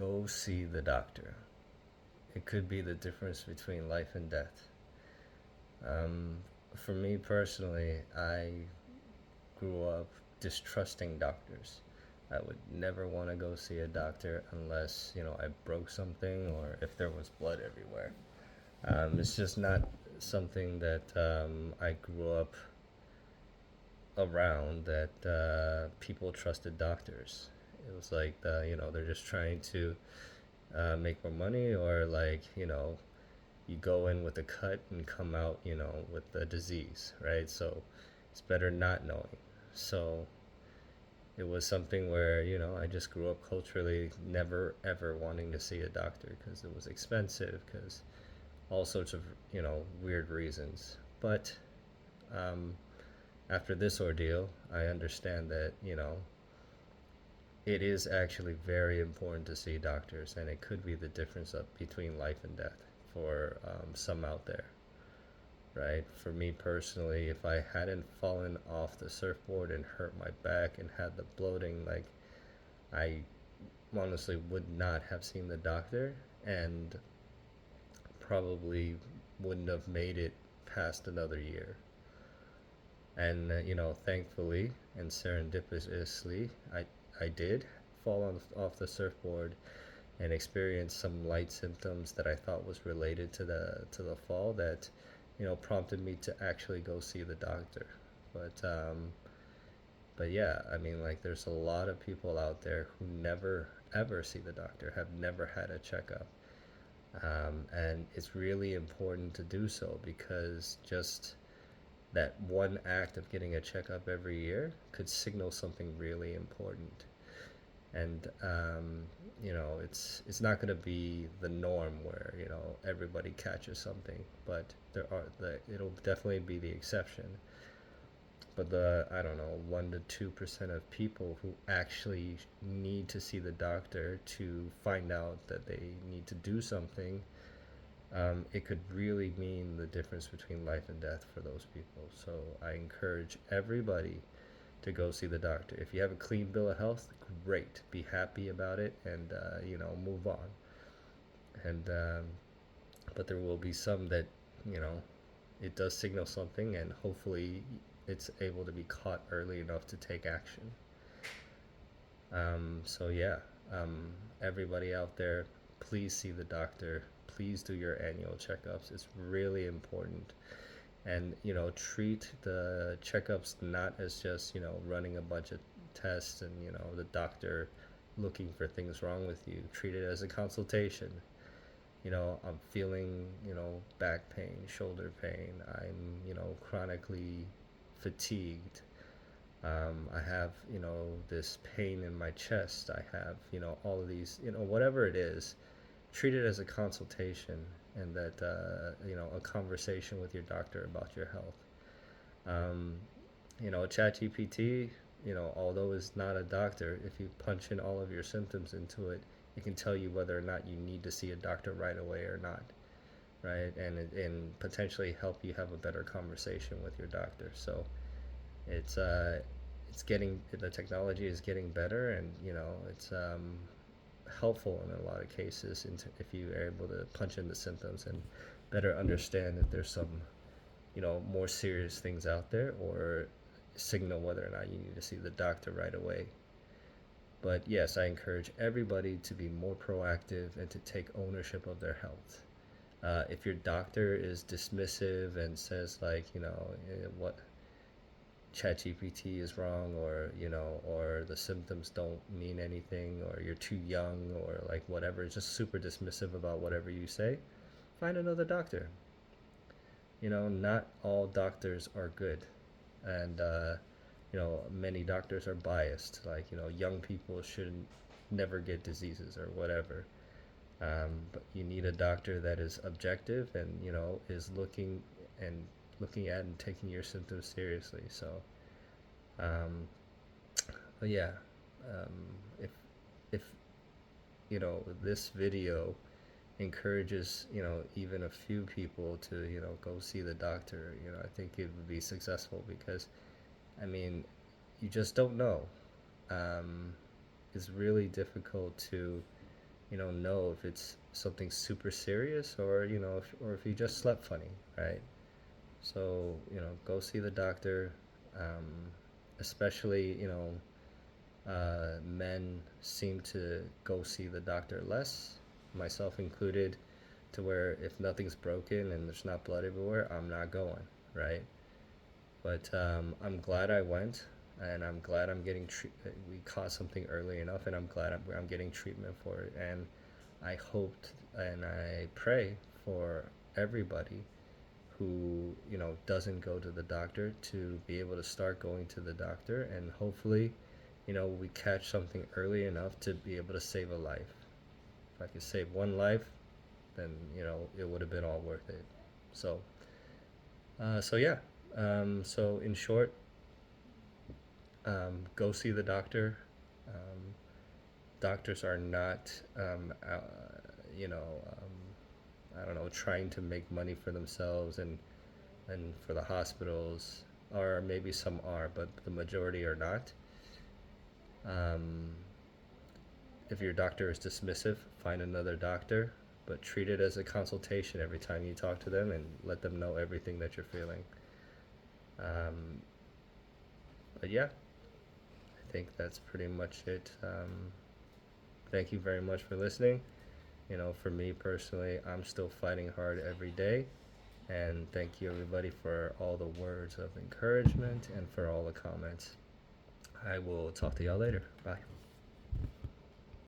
go see the doctor. It could be the difference between life and death. For me personally, I grew up distrusting doctors. I would never want to go see a doctor unless, I broke something or if there was blood everywhere. It's just not something that I grew up around, that people trusted doctors. It was like, they're just trying to make more money, or you go in with a cut and come out, with a disease, right? So it's better not knowing. So it was something where, I just grew up culturally never ever wanting to see a doctor because it was expensive, because all sorts of, weird reasons. But after this ordeal, I understand that, it is actually very important to see doctors, and it could be the difference between life and death for some out there, right? For me personally, if I hadn't fallen off the surfboard and hurt my back and had the bloating, I honestly would not have seen the doctor, and probably wouldn't have made it past another year. And thankfully and serendipitously, I did fall off the surfboard and experience some light symptoms that I thought was related to the fall, that prompted me to actually go see the doctor. But yeah, there's a lot of people out there who never ever see the doctor, have never had a checkup. And it's really important to do so, because just that one act of getting a checkup every year could signal something really important. And it's not going to be the norm where everybody catches something, but it'll definitely be the exception. But the, I don't know, 1 to 2% of people who actually need to see the doctor to find out that they need to do something, it could really mean the difference between life and death for those people. So I encourage everybody to go see the doctor. If you have a clean bill of health, great. Be happy about it, and move on. And but there will be some that it does signal something, and hopefully it's able to be caught early enough to take action. So yeah, everybody out there, please see the doctor. Please do your annual checkups. It's really important. And treat the checkups not as just running a bunch of tests and the doctor looking for things wrong with you. Treat it as a consultation. I'm feeling back pain, shoulder pain. I'm chronically fatigued. I have this pain in my chest. I have all of these, whatever it is. Treat it as a consultation, and that a conversation with your doctor about your health. ChatGPT, although it's not a doctor, if you punch in all of your symptoms into it, it can tell you whether or not you need to see a doctor right away or not, right? And potentially help you have a better conversation with your doctor. So it's getting, the technology is getting better, and it's helpful in a lot of cases if you are able to punch in the symptoms and better understand if there's some more serious things out there, or signal whether or not you need to see the doctor right away. But yes, I encourage everybody to be more proactive and to take ownership of their health. If your doctor is dismissive and says what ChatGPT is wrong, or the symptoms don't mean anything, or you're too young, or whatever, just super dismissive about whatever you say, find another doctor. Not all doctors are good, and many doctors are biased. Young people shouldn't never get diseases or whatever. But you need a doctor that is objective and is looking at and taking your symptoms seriously. So, but yeah, if this video encourages even a few people to go see the doctor, I think it would be successful, because you just don't know. It's really difficult to know if it's something super serious or if you just slept funny, right? So go see the doctor. Especially men seem to go see the doctor less, myself included, to where if nothing's broken and there's not blood everywhere, I'm not going, right? But I'm glad I went, and I'm glad we caught something early enough, and I'm glad I'm getting treatment for it. And I hoped and I pray for everybody who doesn't go to the doctor to be able to start going to the doctor, and hopefully we catch something early enough to be able to save a life. If I could save one life, then it would have been all worth it. So yeah. So in short, go see the doctor. Doctors are not I don't know, trying to make money for themselves and for the hospitals, or maybe some are, but the majority are not. If your doctor is dismissive, find another doctor, but treat it as a consultation every time you talk to them, and let them know everything that you're feeling. But yeah, I think that's pretty much it. Thank you very much for listening. For me personally, I'm still fighting hard every day. And thank you everybody for all the words of encouragement and for all the comments. I will talk to y'all later. Bye.